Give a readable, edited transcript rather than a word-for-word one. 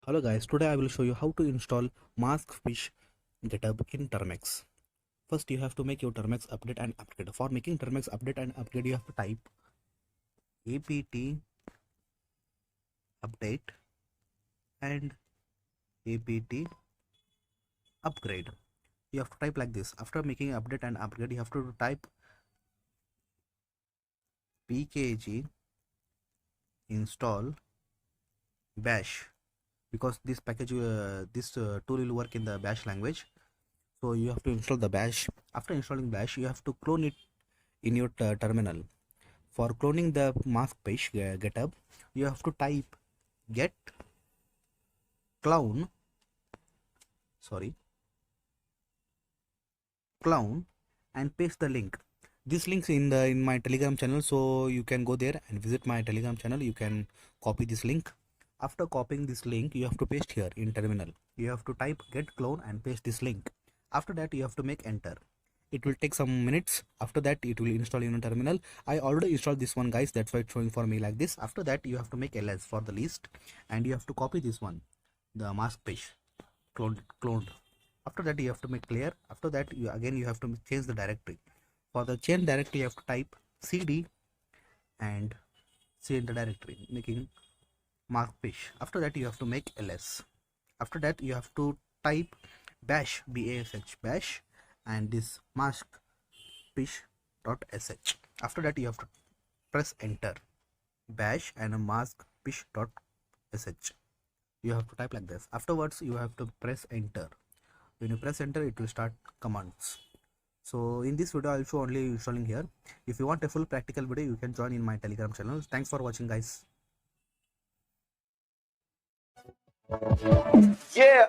Hello guys, today I will show you how to install mask fish GitHub in Termux. First you have to make your Termux update and upgrade. For making Termux update and upgrade you have to type apt update and apt upgrade. You have to type like this. After making update and upgrade you have to type pkg install bash, because this package tool will work in the bash language. So you have to install the bash. After installing bash you have to clone it in your terminal. For cloning the mask page GitHub, you have to type get clone and paste the link. This link's in my Telegram channel, so you can go there and visit my Telegram channel. You can copy this link. After copying this link, you have to paste here in terminal. You have to type get clone and paste this link. After that you have to make enter. It will take some minutes. After that it will install in a terminal. I already installed this one guys, that's why it's showing for me like this. After that you have to make ls for the list and you have to copy this one, the mask page cloned. After that you have to make clear. After that you have to change the directory. For the change directory you have to type cd and change the directory making mask fish. After that you have to make ls. After that you have to type bash bash and this mask fish.sh. After that you have to press enter, bash and a mask fish.sh. You have to type like this. Afterwards you have to press enter. When you press enter it will start commands. So in this video I'll show only installing here. If you want a full practical video you can join in my Telegram channel. Thanks for watching guys. Yeah.